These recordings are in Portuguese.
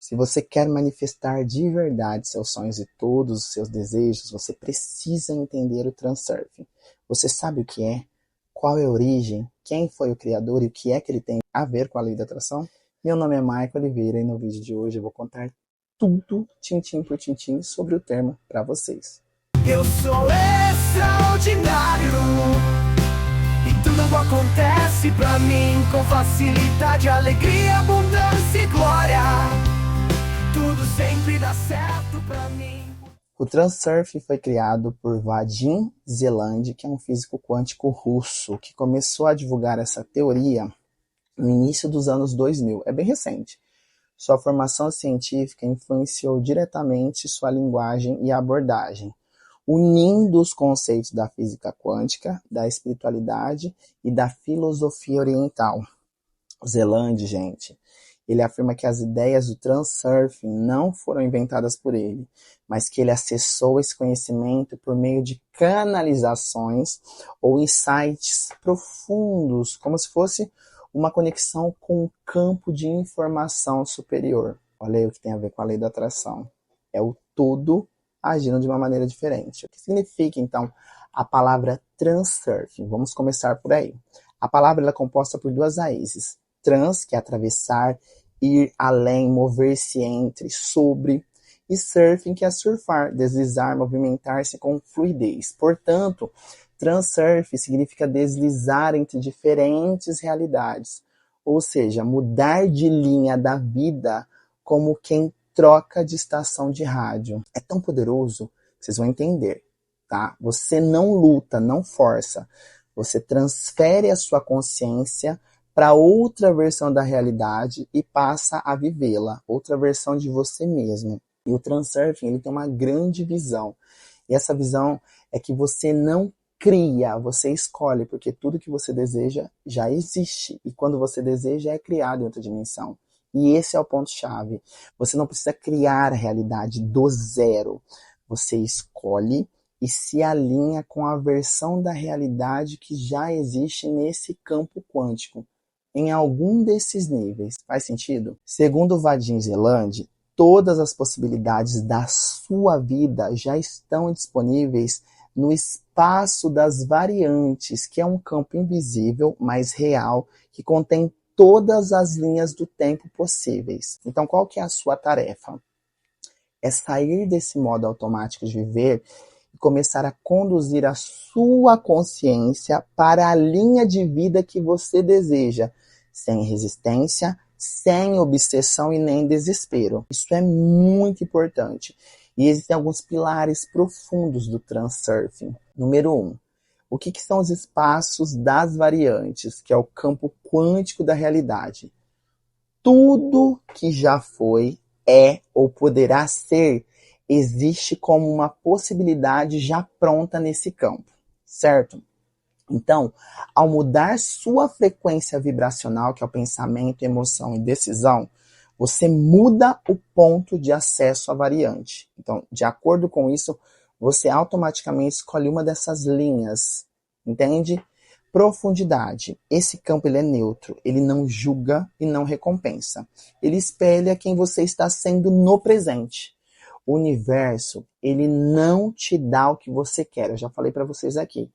Se você quer manifestar de verdade seus sonhos e todos os seus desejos, você precisa entender o Transurfing. Você sabe o que é? Qual é a origem? Quem foi o criador e o que é que ele tem a ver com a lei da atração? Meu nome é Maico Oliveira e no vídeo de hoje eu vou contar tudo, tintim por tintim, sobre o tema para vocês. Eu sou extraordinário e tudo acontece pra mim com facilidade, alegria, abundância e glória. Tudo sempre dá certo pra mim. O Transurfing foi criado por Vadim Zeland, que é um físico quântico russo, que começou a divulgar essa teoria no início dos anos 2000. É bem recente. Sua formação científica influenciou diretamente sua linguagem e abordagem, unindo os conceitos da física quântica, da espiritualidade e da filosofia oriental. Zeland, gente, ele afirma que as ideias do Transurfing não foram inventadas por ele, mas que ele acessou esse conhecimento por meio de canalizações ou insights profundos, como se fosse uma conexão com um campo de informação superior. Olha aí o que tem a ver com a lei da atração. É o todo agindo de uma maneira diferente. O que significa, então, a palavra Transurfing? Vamos começar por aí. A palavra é composta por duas raízes. Trans, que é atravessar, ir além, mover-se entre, sobre, e surfing, que é surfar, deslizar, movimentar-se com fluidez. Portanto, Transurfing significa deslizar entre diferentes realidades, ou seja, mudar de linha da vida como quem troca de estação de rádio. É tão poderoso que vocês vão entender, tá? Você não luta, não força. Você transfere a sua consciência para outra versão da realidade e passa a vivê-la, outra versão de você mesmo. E o Transurfing, ele tem uma grande visão. E essa visão é que você não cria, você escolhe, porque tudo que você deseja já existe. E quando você deseja, é criado em outra dimensão. E esse é o ponto-chave. Você não precisa criar a realidade do zero. Você escolhe e se alinha com a versão da realidade que já existe nesse campo quântico, em algum desses níveis. Faz sentido? Segundo Vadim Zeland, todas as possibilidades da sua vida já estão disponíveis no espaço das variantes, que é um campo invisível, mas real, que contém todas as linhas do tempo possíveis. Então, qual que é a sua tarefa? É sair desse modo automático de viver e começar a conduzir a sua consciência para a linha de vida que você deseja, sem resistência, sem obsessão e nem desespero. Isso é muito importante. E existem alguns pilares profundos do Transurfing. Número 1. O que são os espaços das variantes, que é o campo quântico da realidade? Tudo que já foi, é ou poderá ser, existe como uma possibilidade já pronta nesse campo, certo? Então, ao mudar sua frequência vibracional, que é o pensamento, emoção e decisão, você muda o ponto de acesso à variante. Então, de acordo com isso, você automaticamente escolhe uma dessas linhas, entende? Profundidade. Esse campo ele é neutro, ele não julga e não recompensa. Ele espelha quem você está sendo no presente. O universo, ele não te dá o que você quer. Eu já falei para vocês aqui.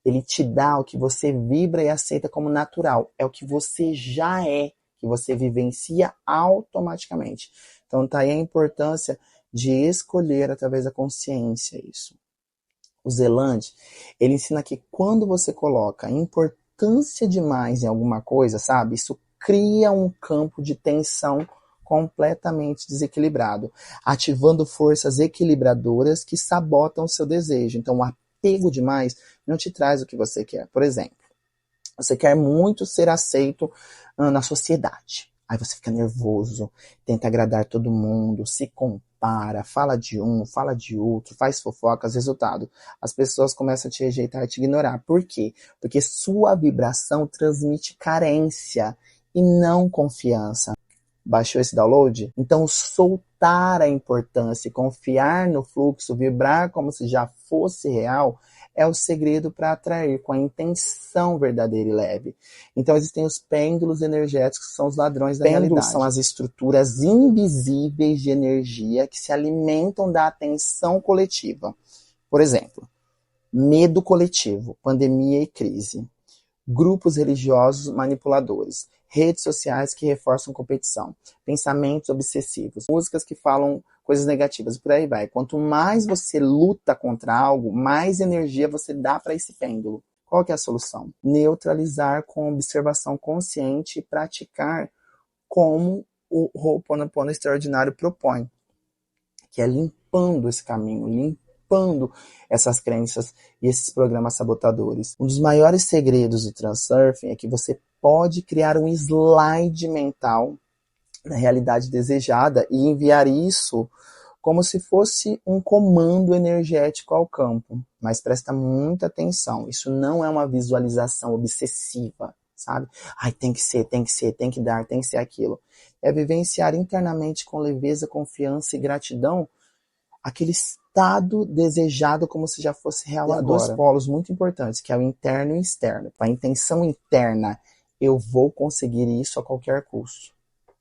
Ele te dá o que você vibra e aceita como natural. É o que você já é, que você vivencia automaticamente. Então tá aí a importância de escolher através da consciência isso. O Zeland, ele ensina que quando você coloca importância demais em alguma coisa, sabe? Isso cria um campo de tensão completamente desequilibrado, ativando forças equilibradoras que sabotam o seu desejo. Então, o apego demais não te traz o que você quer. Por exemplo, você quer muito ser aceito na sociedade. Aí você fica nervoso, tenta agradar todo mundo, se compara, fala de um, fala de outro, faz fofocas, resultado. As pessoas começam a te rejeitar e te ignorar. Por quê? Porque sua vibração transmite carência e não confiança. Baixou esse download? Então, soltar a importância e confiar no fluxo, vibrar como se já fosse real, é o segredo para atrair com a intenção verdadeira e leve. Então existem os pêndulos energéticos, que são os ladrões da realidade. Pêndulos são as estruturas invisíveis de energia que se alimentam da atenção coletiva. Por exemplo, medo coletivo, pandemia e crise. Grupos religiosos manipuladores, redes sociais que reforçam competição, pensamentos obsessivos, músicas que falam coisas negativas, por aí vai. Quanto mais você luta contra algo, mais energia você dá para esse pêndulo. Qual que é a solução? Neutralizar com observação consciente e praticar como o Ho'oponopono extraordinário propõe, que é limpando esse caminho, limpando essas crenças e esses programas sabotadores. Um dos maiores segredos do Transurfing é que você pode criar um slide mental da realidade desejada e enviar isso como se fosse um comando energético ao campo. Mas presta muita atenção, isso não é uma visualização obsessiva, sabe? Ai, tem que ser, tem que dar, tem que ser aquilo. É vivenciar internamente com leveza, confiança e gratidão aquele estado desejado como se já fosse real agora. Há dois polos muito importantes, que é o interno e o externo. A intenção interna, eu vou conseguir isso a qualquer custo.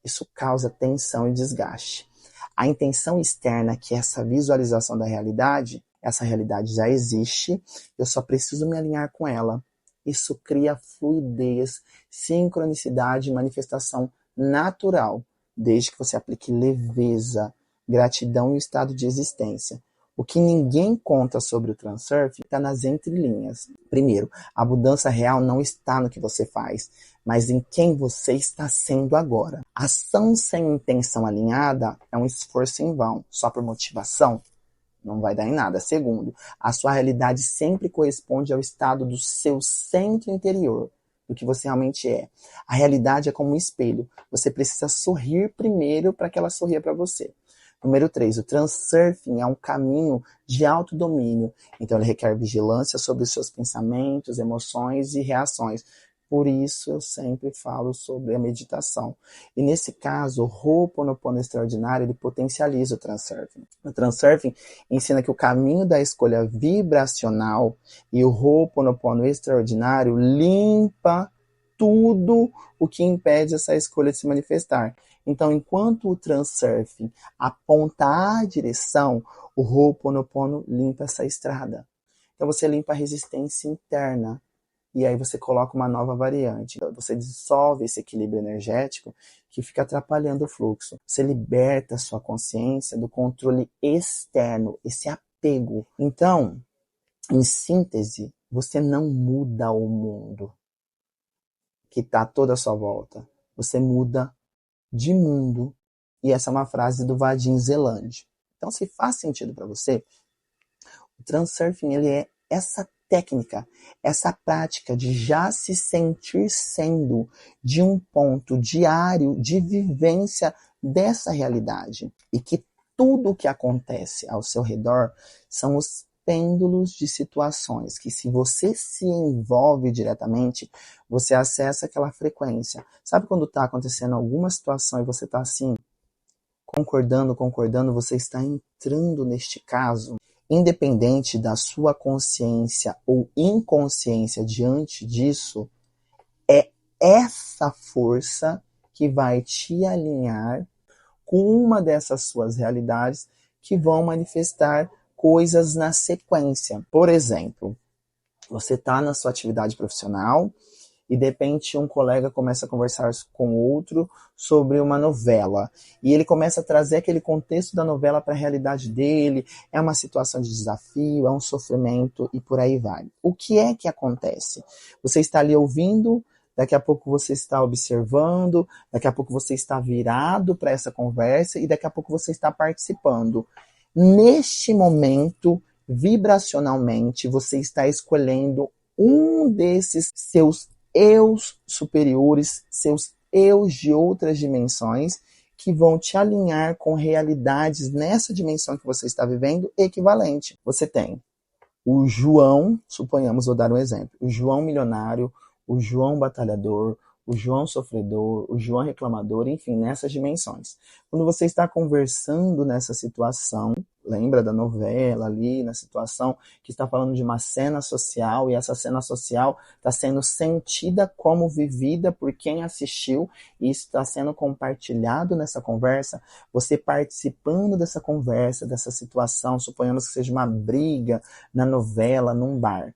Isso causa tensão e desgaste. A intenção externa, que é essa visualização da realidade, essa realidade já existe, eu só preciso me alinhar com ela. Isso cria fluidez, sincronicidade e manifestação natural, desde que você aplique leveza, gratidão e o estado de existência. O que ninguém conta sobre o Transurfing está nas entrelinhas. Primeiro, a mudança real não está no que você faz, mas em quem você está sendo agora. Ação sem intenção alinhada é um esforço em vão, só por motivação. Não vai dar em nada. Segundo, a sua realidade sempre corresponde ao estado do seu centro interior, do que você realmente é. A realidade é como um espelho. Você precisa sorrir primeiro para que ela sorria para você. Número 3, o Transurfing é um caminho de autodomínio. Então ele requer vigilância sobre os seus pensamentos, emoções e reações. Por isso eu sempre falo sobre a meditação. E nesse caso, o Ho'oponopono extraordinário, ele potencializa o Transurfing. O Transurfing ensina que o caminho da escolha vibracional e o Ho'oponopono extraordinário limpa tudo o que impede essa escolha de se manifestar. Então, enquanto o Transurfing aponta a direção, o Ho'oponopono limpa essa estrada. Então, você limpa a resistência interna. E aí você coloca uma nova variante. Você dissolve esse equilíbrio energético que fica atrapalhando o fluxo. Você liberta a sua consciência do controle externo, esse apego. Então, em síntese, você não muda o mundo que está toda à sua volta. Você muda de mundo. E essa é uma frase do Vadim Zeland. Então, se faz sentido para você, o Transurfing ele é essa técnica, essa prática de já se sentir sendo de um ponto diário de vivência dessa realidade. E que tudo o que acontece ao seu redor são os pêndulos de situações que, se você se envolve diretamente, você acessa aquela frequência. Sabe quando está acontecendo alguma situação e você está assim, concordando, você está entrando neste caso? Independente da sua consciência ou inconsciência diante disso, é essa força que vai te alinhar com uma dessas suas realidades que vão manifestar coisas na sequência. Por exemplo, você está na sua atividade profissional e de repente um colega começa a conversar com outro sobre uma novela. E ele começa a trazer aquele contexto da novela para a realidade dele, é uma situação de desafio, é um sofrimento e por aí vai. O que é que acontece? Você está ali ouvindo, daqui a pouco você está observando, daqui a pouco você está virado para essa conversa e daqui a pouco você está participando. Neste momento, vibracionalmente, você está escolhendo um desses seus eus superiores, seus eus de outras dimensões, que vão te alinhar com realidades nessa dimensão que você está vivendo equivalente. Você tem o João, suponhamos, vou dar um exemplo, o João milionário, o João batalhador, o João sofredor, o João reclamador, enfim, nessas dimensões. Quando você está conversando nessa situação, lembra da novela ali, na situação que está falando de uma cena social, e essa cena social está sendo sentida como vivida por quem assistiu, e isso está sendo compartilhado nessa conversa, você participando dessa conversa, dessa situação, suponhamos que seja uma briga na novela, num bar.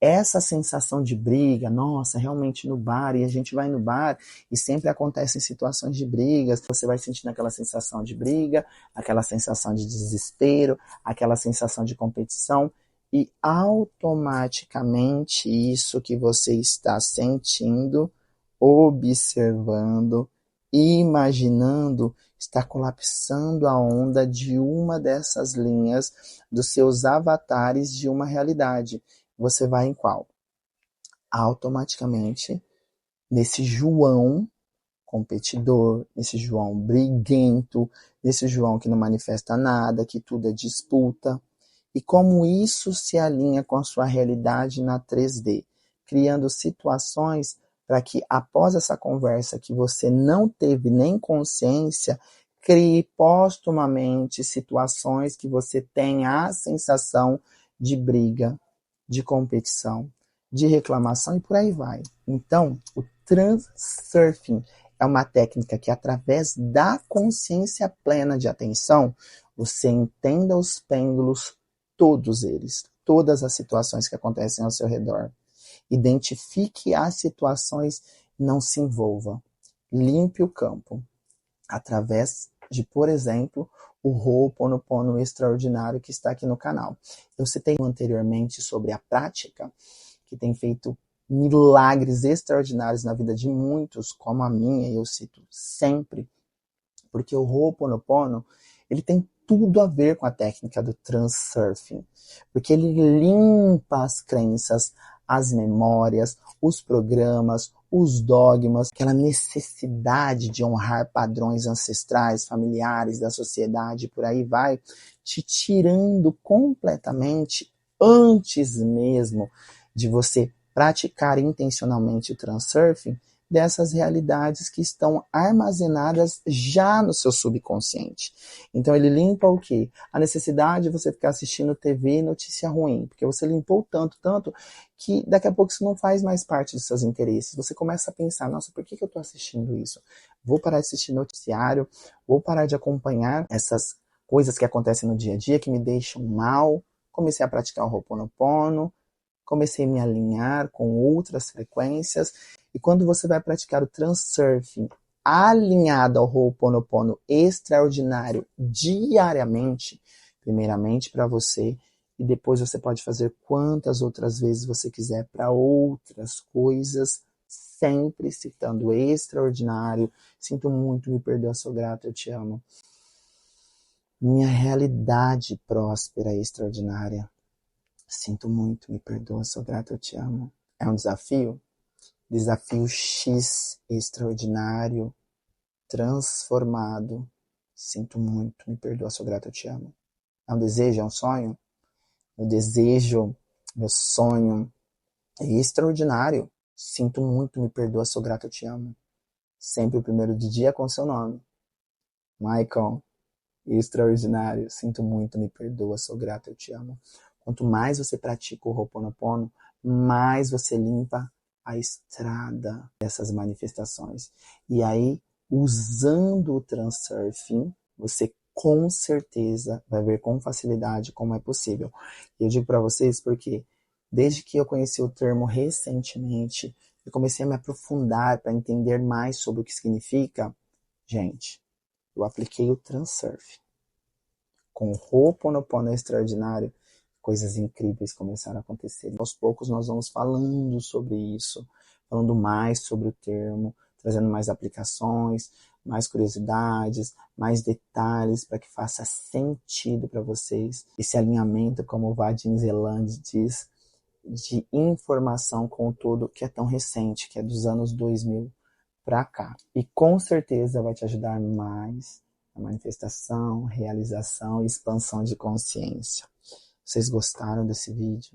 Essa sensação de briga, nossa, realmente no bar, e a gente vai no bar e sempre acontecem situações de brigas, você vai sentindo aquela sensação de briga, aquela sensação de desespero, aquela sensação de competição, e automaticamente isso que você está sentindo, observando, imaginando, está colapsando a onda de uma dessas linhas dos seus avatares de uma realidade. Você vai em qual? Automaticamente, nesse João competidor, nesse João briguento, nesse João que não manifesta nada, que tudo é disputa. E como isso se alinha com a sua realidade na 3D, criando situações para que após essa conversa que você não teve nem consciência, crie postumamente situações que você tenha a sensação de briga, de competição, de reclamação e por aí vai. Então, o transurfing é uma técnica que, através da consciência plena de atenção, você entenda os pêndulos, todos eles, todas as situações que acontecem ao seu redor. Identifique as situações, não se envolva. Limpe o campo, através de, por exemplo, o Ho'oponopono extraordinário que está aqui no canal. Eu citei anteriormente sobre a prática, que tem feito milagres extraordinários na vida de muitos, como a minha, e eu cito sempre, porque o Ho'oponopono, ele tem tudo a ver com a técnica do transurfing, porque ele limpa as crenças, as memórias, os programas, os dogmas, aquela necessidade de honrar padrões ancestrais, familiares, da sociedade, por aí vai, te tirando completamente, antes mesmo de você praticar intencionalmente o transurfing, dessas realidades que estão armazenadas já no seu subconsciente. Então ele limpa o quê? A necessidade de você ficar assistindo TV e notícia ruim, porque você limpou tanto, que daqui a pouco isso não faz mais parte dos seus interesses. Você começa a pensar, nossa, por que eu estou assistindo isso? Vou parar de assistir noticiário, vou parar de acompanhar essas coisas que acontecem no dia a dia, que me deixam mal. Comecei a praticar o Ho'oponopono, comecei a me alinhar com outras frequências, e quando você vai praticar o transurfing alinhado ao Ho'oponopono extraordinário diariamente, primeiramente para você, e depois você pode fazer quantas outras vezes você quiser para outras coisas, sempre citando o extraordinário. Sinto muito, me perdoa, sou grato, eu te amo. Minha realidade próspera e extraordinária. Sinto muito, me perdoa, sou grato, eu te amo. É um desafio? Desafio X extraordinário, transformado. Sinto muito, me perdoa, sou grato, eu te amo. É um desejo, é um sonho? Meu desejo, meu sonho é extraordinário. Sinto muito, me perdoa, sou grato, eu te amo. Sempre o primeiro de dia com seu nome. Michael, extraordinário. Sinto muito, me perdoa, sou grato, eu te amo. Quanto mais você pratica o Ho'oponopono, mais você limpa a estrada dessas manifestações. E aí, usando o transurfing, você com certeza vai ver com facilidade como é possível. E eu digo para vocês porque desde que eu conheci o termo recentemente, eu comecei a me aprofundar para entender mais sobre o que significa. Gente, eu apliquei o transurfing. Com o Ho'oponopono extraordinário, coisas incríveis começaram a acontecer. Aos poucos nós vamos falando sobre isso, falando mais sobre o termo, trazendo mais aplicações, mais curiosidades, mais detalhes para que faça sentido para vocês. Esse alinhamento, como o Vadim Zeland diz, de informação com tudo que é tão recente, que é dos anos 2000 para cá. E com certeza vai te ajudar mais na manifestação, realização e expansão de consciência. Vocês gostaram desse vídeo?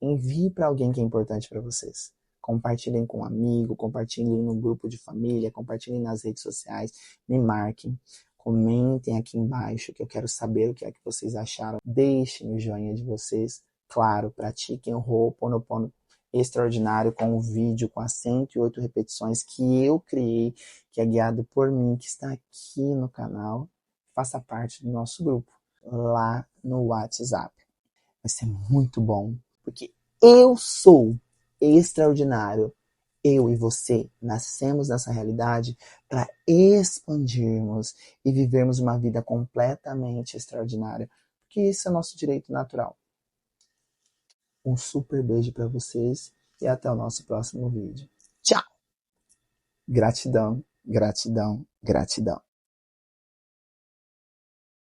Envie para alguém que é importante para vocês. Compartilhem com um amigo, compartilhem no grupo de família, compartilhem nas redes sociais, me marquem. Comentem aqui embaixo que eu quero saber o que é que vocês acharam. Deixem o joinha de vocês. Claro, pratiquem o Ho'oponopono extraordinário com o vídeo com as 108 repetições que eu criei, que é guiado por mim, que está aqui no canal. Faça parte do nosso grupo lá no WhatsApp. Vai ser muito bom, porque eu sou extraordinário. Eu e você nascemos nessa realidade para expandirmos e vivermos uma vida completamente extraordinária, porque isso é nosso direito natural. Um super beijo para vocês e até o nosso próximo vídeo. Tchau! Gratidão, gratidão, gratidão.